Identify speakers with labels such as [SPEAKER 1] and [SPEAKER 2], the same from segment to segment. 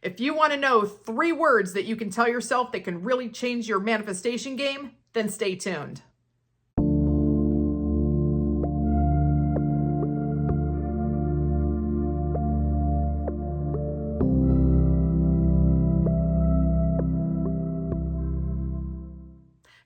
[SPEAKER 1] If you want to know 3 words that you can tell yourself that can really change your manifestation game, then stay tuned.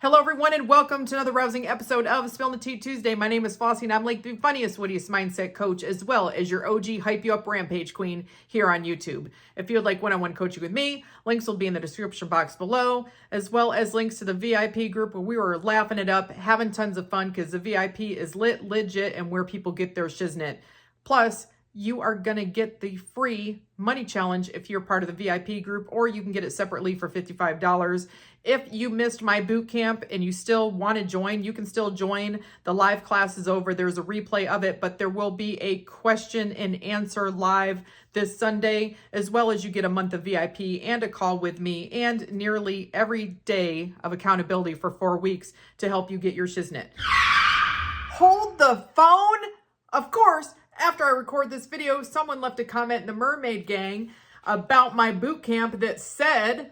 [SPEAKER 1] Hello everyone and welcome to another rousing episode of Spill the Tea Tuesday. My name is Flossie and I'm like the funniest, wittiest mindset coach as well as your OG hype you up rampage queen here on YouTube. If you'd like one-on-one coaching with me, links will be in the description box below, as well as links to the VIP group where we were laughing it up, having tons of fun because the VIP is lit, legit, and where people get their shiznit. Plus, you are going to get the free money challenge if you're part of the VIP group, or you can get it separately for $55. If you missed my boot camp and you still want to join, you can still join. The live class is over. There's a replay of it, but there will be a question and answer live this Sunday, as well as you get a month of VIP and a call with me and nearly every day of accountability for 4 weeks to help you get your shiznit. Hold the phone. Of course, after I record this video, someone left a comment in the Mermaid Gang about my boot camp that said,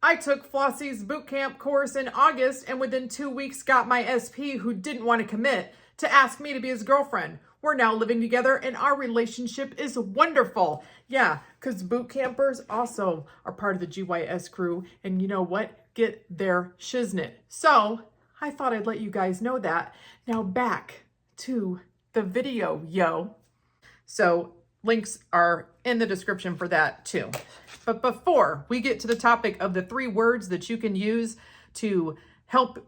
[SPEAKER 1] I took Flossie's bootcamp course in August and within 2 weeks got my SP who didn't want to commit to ask me to be his girlfriend. We're now living together and our relationship is wonderful. Yeah, because boot campers also are part of the GYS crew and you know what? Get their shiznit. So I thought I'd let you guys know that. Now back to the video, yo. So links are in the description for that too. But before we get to the topic of the 3 words that you can use to help,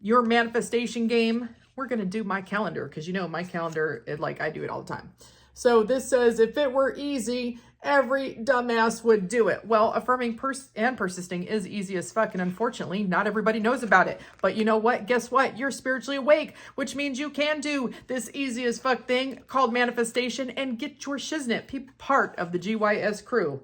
[SPEAKER 1] your manifestation game, we're going to do my calendar because my calendar, I do it all the time. So this says, if it were easy, every dumbass would do it. Well, affirming and persisting is easy as fuck. And unfortunately, not everybody knows about it. But you know what? Guess what? You're spiritually awake, which means you can do this easy as fuck thing called manifestation and get your shiznit. Be part of the GYS crew.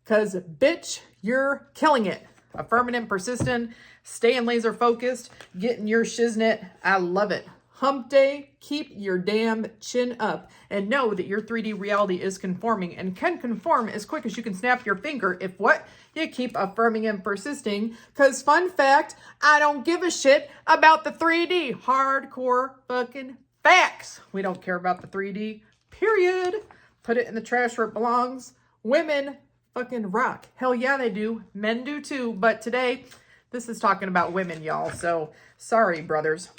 [SPEAKER 1] Because, bitch, you're killing it. Affirming and persistent, staying laser focused, getting your shiznit. I love it. Hump day, keep your damn chin up and know that your 3D reality is conforming and can conform as quick as you can snap your finger if what? You keep affirming and persisting. Because fun fact, I don't give a shit about the 3D. Hardcore fucking facts. We don't care about the 3D, period. Put it in the trash where it belongs. Women fucking rock. Hell yeah, they do. Men do too. But today, this is talking about women, y'all. So sorry, brothers.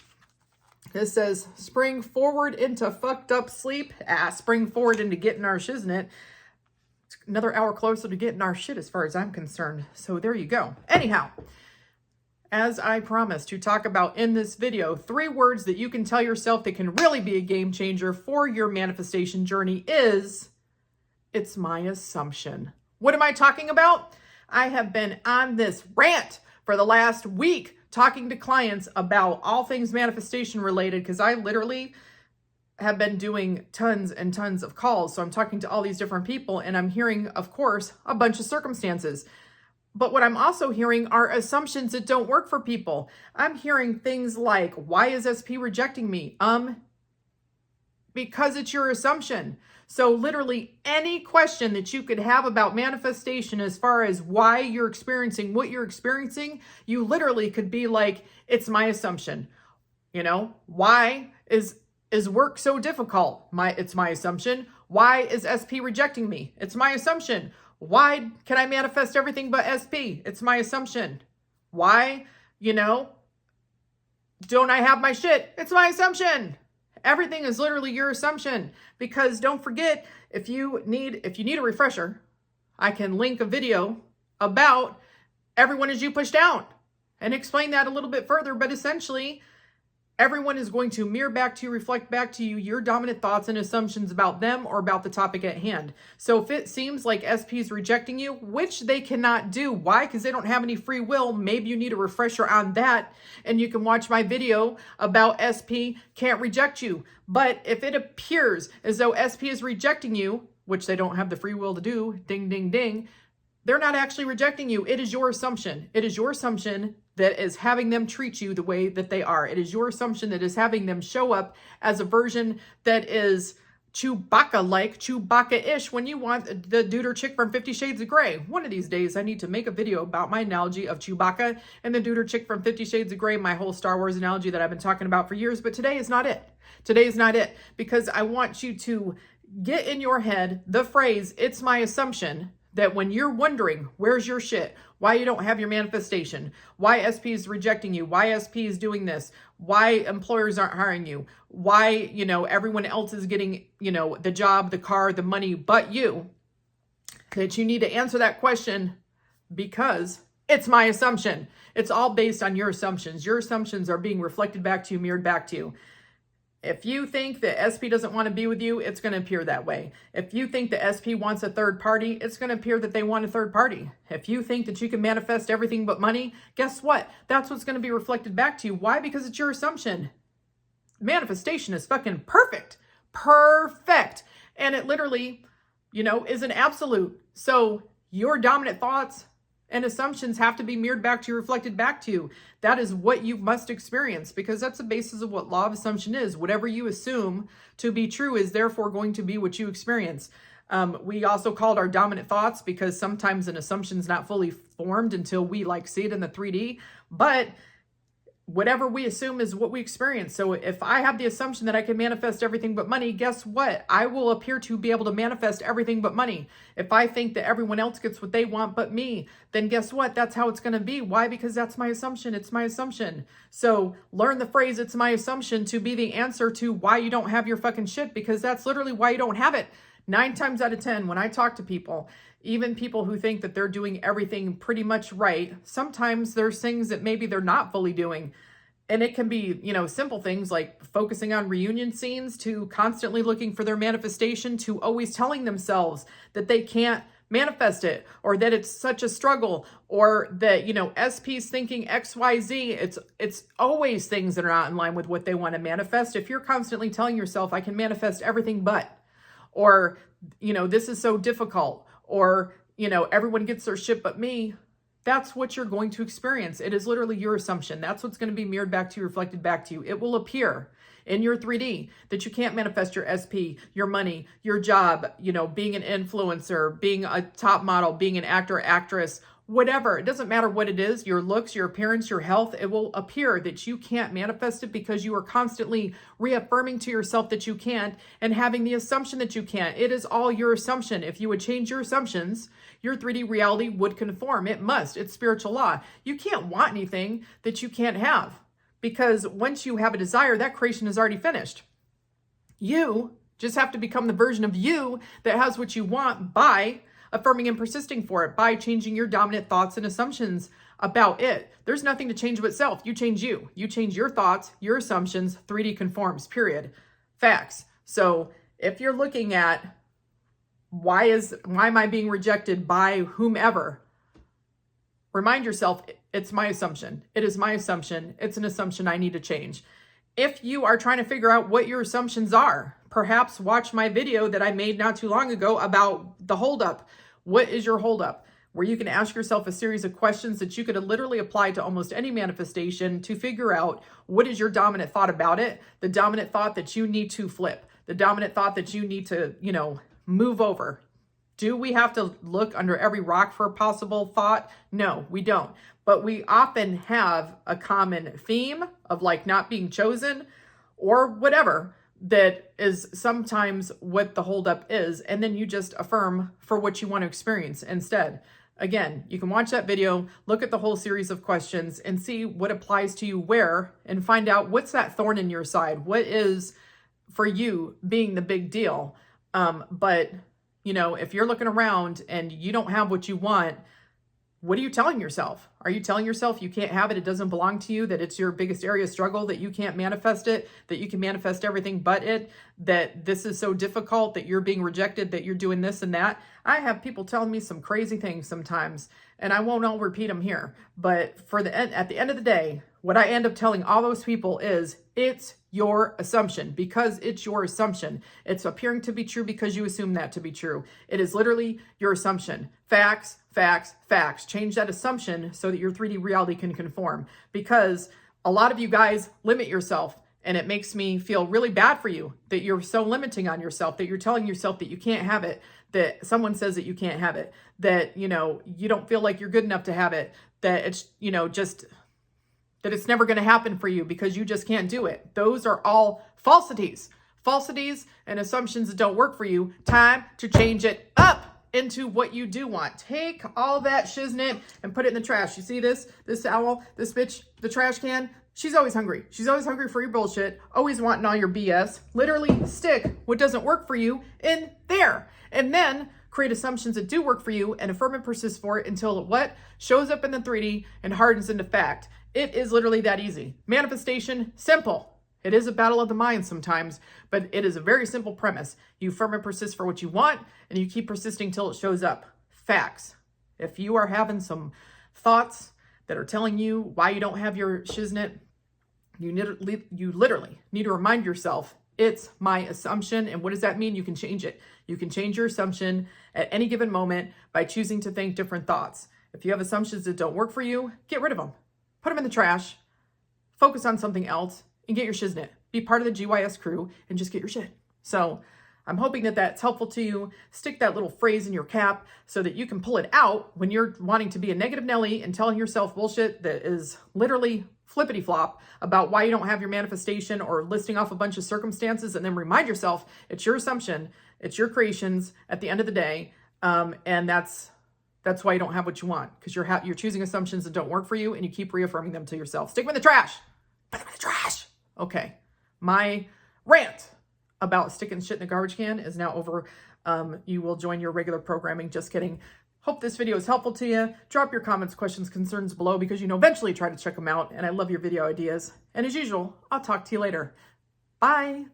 [SPEAKER 1] This says, spring forward into fucked up sleep. Spring forward into getting our shiznit. It's another hour closer to getting our shit as far as I'm concerned. So there you go. Anyhow, as I promised to talk about in this video, 3 words that you can tell yourself that can really be a game changer for your manifestation journey is, it's my assumption. What am I talking about? I have been on this rant for the last week talking to clients about all things manifestation related because I literally have been doing tons and tons of calls. So I'm talking to all these different people and I'm hearing, of course, a bunch of circumstances. But what I'm also hearing are assumptions that don't work for people. I'm hearing things like, why is SP rejecting me? Because it's your assumption. So literally any question that you could have about manifestation as far as why you're experiencing what you're experiencing, you literally could be like, it's my assumption. Why is work so difficult? It's my assumption. Why is SP rejecting me? It's my assumption. Why can I manifest everything but SP? It's my assumption. Why, don't I have my shit? It's my assumption. Everything is literally your assumption because don't forget, if you need a refresher, I can link a video about everyone is you pushed out and explain that a little bit further. But essentially, everyone is going to mirror back to you, reflect back to you your dominant thoughts and assumptions about them or about the topic at hand. So if it seems like SP is rejecting you, which they cannot do, why? Because they don't have any free will. Maybe you need a refresher on that. And you can watch my video about SP can't reject you. But if it appears as though SP is rejecting you, which they don't have the free will to do, ding, ding, ding, they're not actually rejecting you. It is your assumption. It is your assumption that is having them treat you the way that they are. It is your assumption that is having them show up as a version that is Chewbacca-like, Chewbacca-ish when you want the dude or chick from 50 Shades of Grey. One of these days, I need to make a video about my analogy of Chewbacca and the dude or chick from 50 Shades of Grey, my whole Star Wars analogy that I've been talking about for years, but today is not it. Today is not it, because I want you to get in your head the phrase, it's my assumption, that when you're wondering, where's your shit? Why you don't have your manifestation? Why SP is rejecting you? Why SP is doing this? Why employers aren't hiring you? Why, everyone else is getting, the job, the car, the money, but you, that you need to answer that question because it's my assumption. It's all based on your assumptions. Your assumptions are being reflected back to you, mirrored back to you. If you think that SP doesn't want to be with you, it's going to appear that way. If you think that SP wants a third party, it's going to appear that they want a third party. If you think that you can manifest everything but money, guess what? That's what's going to be reflected back to you. Why? Because it's your assumption. Manifestation is fucking perfect. Perfect. And it literally, is an absolute. So your dominant thoughts and assumptions have to be mirrored back to you, reflected back to you. That is what you must experience, because that's the basis of what law of assumption is. Whatever you assume to be true is therefore going to be what you experience. We also call it our dominant thoughts because sometimes an assumption is not fully formed until we see it in the 3D. But whatever we assume is what we experience. So if I have the assumption that I can manifest everything but money, guess what? I will appear to be able to manifest everything but money. If I think that everyone else gets what they want but me, then guess what? That's how it's going to be. Why? Because that's my assumption. It's my assumption. So learn the phrase, it's my assumption, to be the answer to why you don't have your fucking shit, because that's literally why you don't have it. 9 times out of 10, when I talk to people, even people who think that they're doing everything pretty much right, sometimes there's things that maybe they're not fully doing. And it can be, simple things like focusing on reunion scenes, to constantly looking for their manifestation, to always telling themselves that they can't manifest it, or that it's such a struggle, or that, SP's thinking XYZ. It's always things that are not in line with what they want to manifest. If you're constantly telling yourself, I can manifest everything but, or, this is so difficult, or, everyone gets their shit but me, that's what you're going to experience. It is literally your assumption. That's what's going to be mirrored back to you, reflected back to you. It will appear in your 3D that you can't manifest your SP, your money, your job, being an influencer, being a top model, being an actor, actress, whatever. It doesn't matter what it is, your looks, your appearance, your health. It will appear that you can't manifest it because you are constantly reaffirming to yourself that you can't and having the assumption that you can't. It is all your assumption. If you would change your assumptions, your 3D reality would conform. It must. It's spiritual law. You can't want anything that you can't have, because once you have a desire, that creation is already finished. You just have to become the version of you that has what you want by affirming and persisting for it, by changing your dominant thoughts and assumptions about it. There's nothing to change but self. You change you. You change your thoughts, your assumptions, 3D conforms, period. Facts. So if you're looking at why am I being rejected by whomever, remind yourself, it's my assumption. It is my assumption. It's an assumption I need to change. If you are trying to figure out what your assumptions are, perhaps watch my video that I made not too long ago about the holdup. What is your holdup? Where you can ask yourself a series of questions that you could literally apply to almost any manifestation to figure out what is your dominant thought about it, the dominant thought that you need to flip, the dominant thought that you need to, move over. Do we have to look under every rock for a possible thought? No, we don't. But we often have a common theme of not being chosen or whatever that is sometimes what the holdup is. And then you just affirm for what you want to experience instead. Again, you can watch that video, look at the whole series of questions and see what applies to you where, and find out what's that thorn in your side. What is for you being the big deal? But if you're looking around and you don't have what you want, what are you telling yourself? Are you telling yourself you can't have it, it doesn't belong to you, that it's your biggest area of struggle, that you can't manifest it, that you can manifest everything but it, that this is so difficult, that you're being rejected, that you're doing this and that? I have people telling me some crazy things sometimes, and I won't all repeat them here. But at the end of the day, what I end up telling all those people is, it's your assumption, because it's your assumption. It's appearing to be true because you assume that to be true. It is literally your assumption. Facts, facts, facts. Change that assumption so that your 3D reality can conform, because a lot of you guys limit yourself And it makes me feel really bad for you that you're so limiting on yourself, that you're telling yourself that you can't have it, that someone says that you can't have it, that, you don't feel like you're good enough to have it, that it's, just that it's never going to happen for you because you just can't do it. Those are all falsities and assumptions that don't work for you. Time to change it up into what you do want. Take all that shiznit and put it in the trash. You see this owl, this bitch, the trash can? She's always hungry. She's always hungry for your bullshit, always wanting all your BS. Literally stick what doesn't work for you in there. And then create assumptions that do work for you and affirm and persist for it until what? Shows up in the 3D and hardens into fact. It is literally that easy. Manifestation, simple. It is a battle of the mind sometimes, but it is a very simple premise. You affirm and persist for what you want, and you keep persisting till it shows up. Facts. If you are having some thoughts that are telling you why you don't have your shiznit, you literally need to remind yourself, it's my assumption. And what does that mean? You can change it. You can change your assumption at any given moment by choosing to think different thoughts. If you have assumptions that don't work for you, get rid of them. Put them in the trash. Focus on something else and get your shiznit. Be part of the GYS crew and just get your shit. So I'm hoping that that's helpful to you. Stick that little phrase in your cap so that you can pull it out when you're wanting to be a negative Nelly and telling yourself bullshit that is literally flippity flop about why you don't have your manifestation, or listing off a bunch of circumstances, and then remind yourself it's your assumption, it's your creations at the end of the day, and that's why you don't have what you want, because you're choosing assumptions that don't work for you, and you keep reaffirming them to yourself. Stick them in the trash. Put them in the trash. Okay, my rant about sticking shit in the garbage can is now over. You will join your regular programming. Just kidding. Hope this video is helpful to you. Drop your comments, questions, concerns below, because eventually try to check them out. And I love your video ideas. And as usual, I'll talk to you later. Bye.